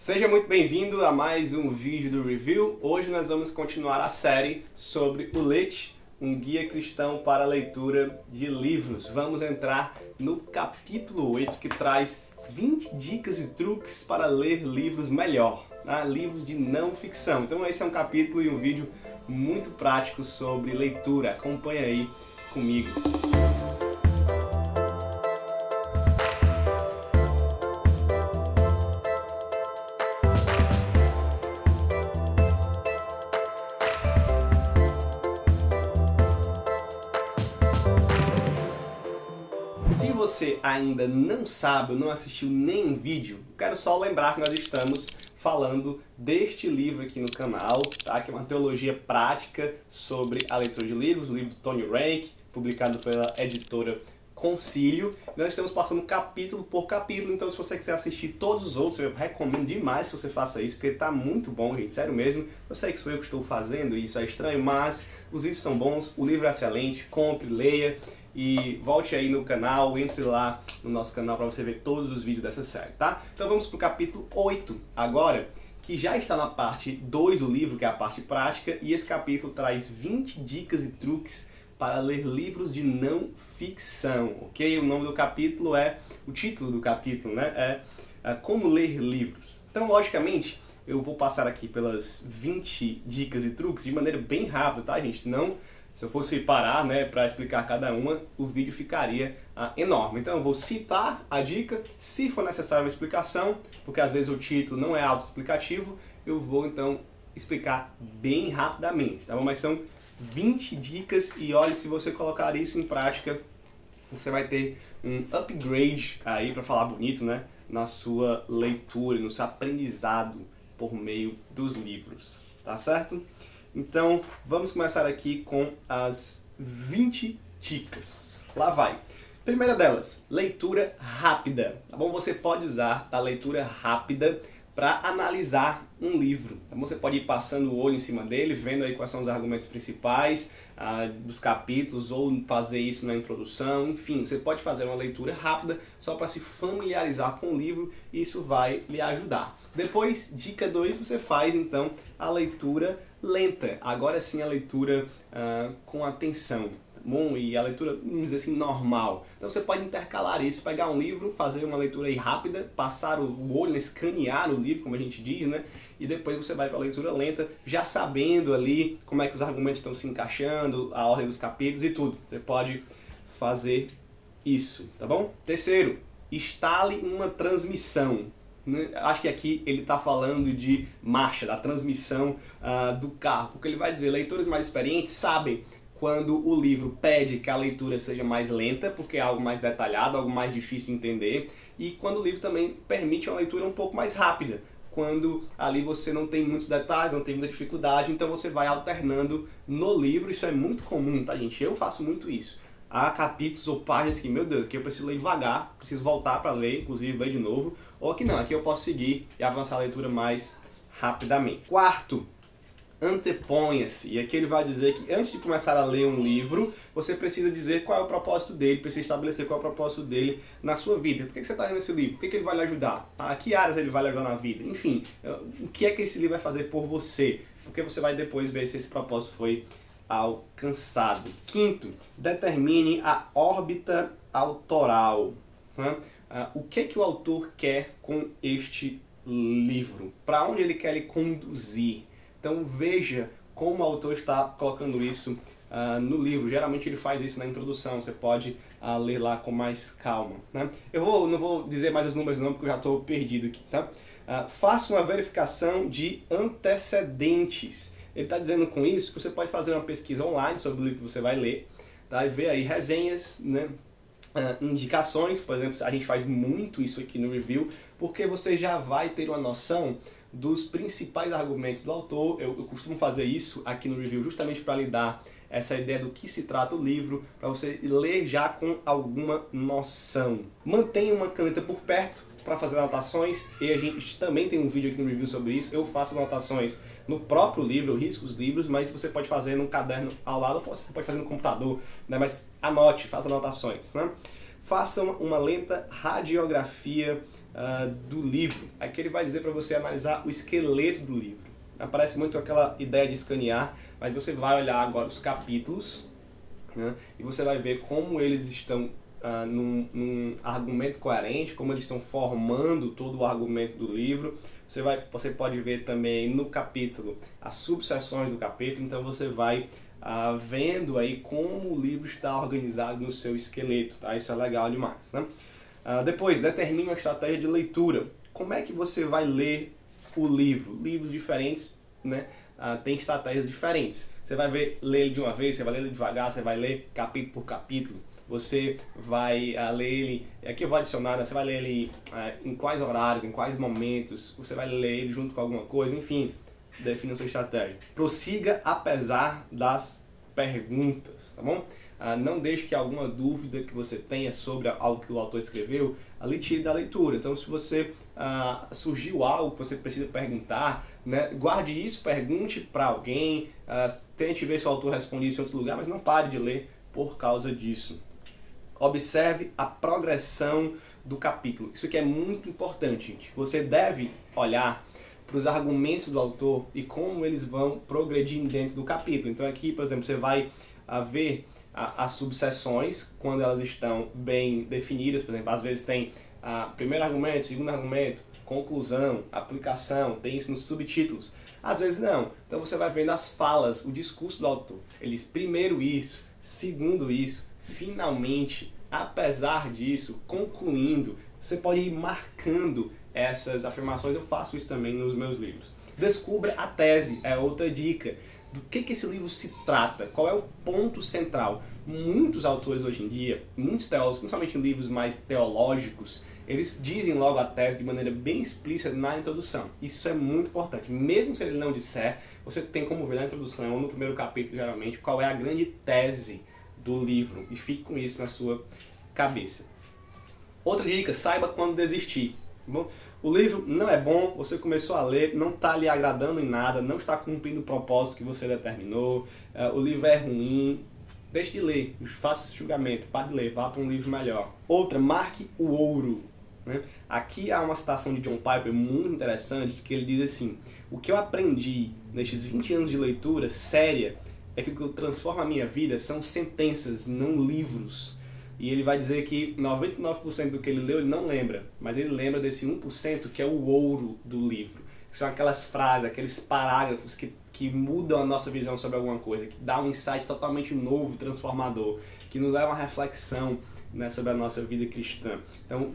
Seja muito bem-vindo a mais um vídeo do Review. Hoje nós vamos continuar a série sobre o Leite, um guia cristão para a leitura de livros. Vamos entrar no capítulo 8, que traz 20 dicas e truques para ler livros melhor, né? Livros de não ficção. Então esse é um capítulo e um vídeo muito prático sobre leitura. Acompanha aí comigo. Se você ainda não sabe ou não assistiu nenhum vídeo, quero só lembrar que nós estamos falando deste livro aqui no canal, tá? Que é uma teologia prática sobre a leitura de livros, o livro do Tony Rake, publicado pela editora Concílio. Nós estamos passando capítulo por capítulo, então se você quiser assistir todos os outros, eu recomendo demais que você faça isso, porque tá muito bom, gente, sério mesmo. Eu sei que sou eu que estou fazendo isso, é estranho, mas os vídeos estão bons, o livro é excelente, compre, leia. E volte aí no canal, entre lá no nosso canal para você ver todos os vídeos dessa série, tá? Então vamos para o capítulo 8 agora, que já está na parte 2 do livro, que é a parte prática, e esse capítulo traz 20 dicas e truques para ler livros de não ficção, ok? O nome do capítulo o título do capítulo, né? É Como Ler Livros. Então, logicamente, eu vou passar aqui pelas 20 dicas e truques de maneira bem rápida, tá, gente? Senão, se eu fosse parar, né, para explicar cada uma, o vídeo ficaria enorme. Então eu vou citar a dica, se for necessária uma explicação, porque às vezes o título não é autoexplicativo, eu vou então explicar bem rapidamente, tá bom? Mas são 20 dicas e olha, se você colocar isso em prática, você vai ter um upgrade aí, para falar bonito, né, na sua leitura, no seu aprendizado por meio dos livros, tá certo? Então, vamos começar aqui com as 20 dicas. Lá vai. Primeira delas, leitura rápida. Tá bom? Você pode usar a leitura rápida para analisar um livro. Tá bom? Você pode ir passando o olho em cima dele, vendo aí quais são os argumentos principais dos capítulos, ou fazer isso na introdução. Enfim, você pode fazer uma leitura rápida só para se familiarizar com o livro e isso vai lhe ajudar. Depois, dica 2, você faz então a leitura lenta. Agora sim a leitura com atenção. Bom, e a leitura, vamos dizer assim, normal. Então você pode intercalar isso, pegar um livro, fazer uma leitura aí rápida, passar o olho, escanear o livro, como a gente diz, né? E depois você vai para a leitura lenta, já sabendo ali como é que os argumentos estão se encaixando, a ordem dos capítulos e tudo. Você pode fazer isso, tá bom? Terceiro, instale uma transmissão. Acho que aqui ele está falando de marcha, da transmissão do carro, porque ele vai dizer, leitores mais experientes sabem quando o livro pede que a leitura seja mais lenta, porque é algo mais detalhado, algo mais difícil de entender, e quando o livro também permite uma leitura um pouco mais rápida, quando ali você não tem muitos detalhes, não tem muita dificuldade, então você vai alternando no livro. Isso é muito comum, tá, gente? Eu faço muito isso. Há capítulos ou páginas que, meu Deus, que eu preciso ler devagar, preciso voltar para ler, inclusive ler de novo, ou aqui não, aqui eu posso seguir e avançar a leitura mais rapidamente. Quarto, anteponha-se. E aqui ele vai dizer que antes de começar a ler um livro, você precisa dizer qual é o propósito dele, precisa estabelecer qual é o propósito dele na sua vida. Por que você está lendo esse livro? Por que ele vai lhe ajudar? Que áreas ele vai lhe ajudar na vida? Enfim, o que é que esse livro vai fazer por você? Porque você vai depois ver se esse propósito foi alcançado. Quinto, determine a órbita autoral. Né? O que o autor quer com este livro? Para onde ele quer lhe conduzir? Então veja como o autor está colocando isso no livro. Geralmente ele faz isso na introdução, você pode ler lá com mais calma. Né? Eu não vou dizer mais os números não, porque eu já estou perdido aqui. Tá? Faça uma verificação de antecedentes. Ele está dizendo com isso que você pode fazer uma pesquisa online sobre o livro que você vai ler, tá? E ver aí resenhas, né? Indicações, por exemplo, a gente faz muito isso aqui no review, porque você já vai ter uma noção dos principais argumentos do autor. Eu costumo fazer isso aqui no review justamente para lhe dar essa ideia do que se trata o livro, para você ler já com alguma noção. Mantenha uma caneta por perto para fazer anotações, e a gente também tem um vídeo aqui no review sobre isso. Eu faço anotações no próprio livro, eu risco os livros, mas você pode fazer num caderno ao lado, ou você pode fazer no computador, né? Mas anote, faça anotações. Né? Faça uma lenta radiografia do livro. Aqui ele vai dizer para você analisar o esqueleto do livro. Aparece muito aquela ideia de escanear, mas você vai olhar agora os capítulos, né, e você vai ver como eles estão num argumento coerente, como eles estão formando todo o argumento do livro. Você pode ver também no capítulo as subseções do capítulo, então você vai vendo aí como o livro está organizado no seu esqueleto, tá? Isso é legal demais, né? Depois, determine uma estratégia de leitura. Como é que você vai ler o livro? Livros diferentes, né? Tem estratégias diferentes. Você vai ler ele de uma vez, você vai ler ele devagar, você vai ler capítulo por capítulo. Você vai ler ele, aqui eu vou adicionar, né? Você vai ler ele em quais horários, em quais momentos, você vai ler ele junto com alguma coisa, enfim, defina a sua estratégia. Prossiga apesar das perguntas, tá bom? Não deixe que alguma dúvida que você tenha sobre algo que o autor escreveu, ali tire da leitura. Então, se você surgiu algo que você precisa perguntar, né, guarde isso, pergunte para alguém, tente ver se o autor responde isso em outro lugar, mas não pare de ler por causa disso. Observe a progressão do capítulo. Isso aqui é muito importante, gente. Você deve olhar para os argumentos do autor e como eles vão progredindo dentro do capítulo. Então aqui, por exemplo, você vai ver as subseções, quando elas estão bem definidas. Por exemplo, às vezes tem primeiro argumento, segundo argumento, conclusão, aplicação, tem isso nos subtítulos. Às vezes não. Então você vai vendo as falas, o discurso do autor. Ele diz primeiro isso, segundo isso, finalmente, apesar disso, concluindo. Você pode ir marcando essas afirmações. Eu faço isso também nos meus livros. Descubra a tese, é outra dica. Do que esse livro se trata? Qual é o ponto central? Muitos autores hoje em dia, muitos teólogos, principalmente em livros mais teológicos, eles dizem logo a tese de maneira bem explícita na introdução. Isso é muito importante. Mesmo se ele não disser, você tem como ver na introdução ou no primeiro capítulo, geralmente, qual é a grande tese do livro. E fique com isso na sua cabeça. Outra dica, saiba quando desistir. Tá bom? O livro não é bom, você começou a ler, não está lhe agradando em nada, não está cumprindo o propósito que você determinou, o livro é ruim, deixe de ler, faça esse julgamento, pare de ler, vá para um livro melhor. Outra, marque o ouro. Né? Aqui há uma citação de John Piper muito interessante, que ele diz assim: o que eu aprendi nestes 20 anos de leitura séria é que o que transforma a minha vida são sentenças, não livros. E ele vai dizer que 99% do que ele leu ele não lembra, mas ele lembra desse 1% que é o ouro do livro. Que são aquelas frases, aqueles parágrafos que mudam a nossa visão sobre alguma coisa, que dá um insight totalmente novo, transformador, que nos leva a uma reflexão, né, sobre a nossa vida cristã. Então,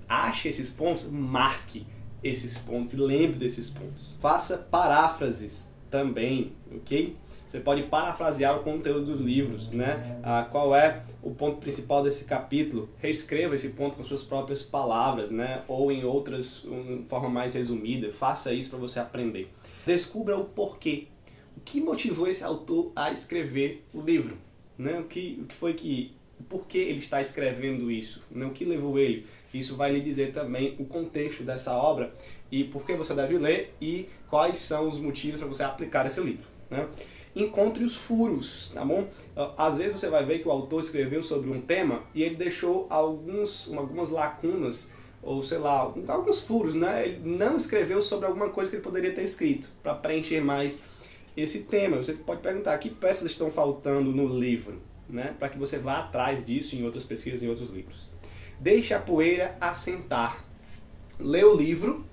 ache esses pontos, marque esses pontos e lembre desses pontos. Faça paráfrases também, ok? Você pode parafrasear o conteúdo dos livros, né? Qual é o ponto principal desse capítulo? Reescreva esse ponto com suas próprias palavras, né? Ou em outras, de forma mais resumida. Faça isso para você aprender. Descubra o porquê. O que motivou esse autor a escrever o livro? Né? Por que ele está escrevendo isso? Né? O que levou ele? Isso vai lhe dizer também o contexto dessa obra e por que você deve ler e quais são os motivos para você aplicar esse livro, né? Encontre os furos, tá bom? Às vezes você vai ver que o autor escreveu sobre um tema e ele deixou algumas lacunas, ou sei lá, alguns furos, né? Ele não escreveu sobre alguma coisa que ele poderia ter escrito, para preencher mais esse tema. Você pode perguntar, que peças estão faltando no livro, né? Para que você vá atrás disso em outras pesquisas, em outros livros. Deixe a poeira assentar. Lê o livro,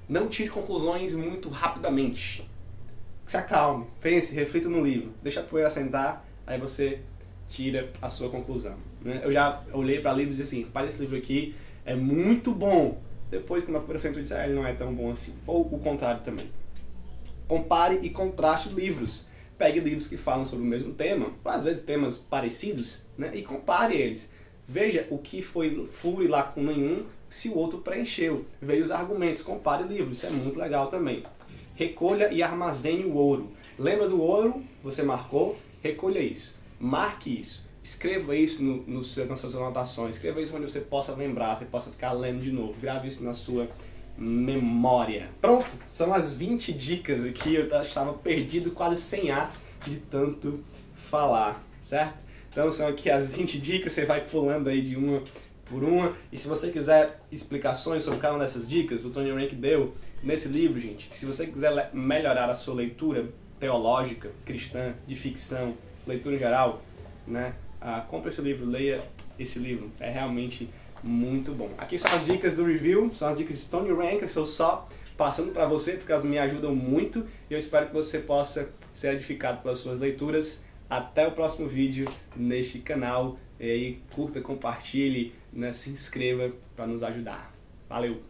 não tire conclusões muito rapidamente. Se acalme, pense, reflita no livro, deixa a poeira assentar, aí você tira a sua conclusão. Né? Eu já olhei para livros e disse assim, pai, esse livro aqui é muito bom. Depois, quando a poeira assentou, eu disse, ele não é tão bom assim. Ou o contrário também. Compare e contraste livros. Pegue livros que falam sobre o mesmo tema, às vezes temas parecidos, né? E compare eles. Veja o que foi furo e lacuna em um, se o outro preencheu. Veja os argumentos, compare livros, isso é muito legal também. Recolha e armazene o ouro. Lembra do ouro? Você marcou? Recolha isso. Marque isso. Escreva isso nas suas anotações. Escreva isso onde você possa lembrar, você possa ficar lendo de novo. Grave isso na sua memória. Pronto, são as 20 dicas aqui. Eu estava perdido, quase sem ar de tanto falar, certo? Então são aqui as 20 dicas, você vai pulando aí de uma por uma. E se você quiser explicações sobre cada uma dessas dicas, o Tony Rank deu nesse livro, gente, que se você quiser melhorar a sua leitura teológica, cristã, de ficção, leitura em geral, né, compre esse livro, leia esse livro, é realmente muito bom. Aqui são as dicas do review, são as dicas de Tony Rank, eu estou só passando para você porque elas me ajudam muito e eu espero que você possa ser edificado pelas suas leituras. Até o próximo vídeo neste canal, e aí curta, compartilhe, né, se inscreva para nos ajudar. Valeu!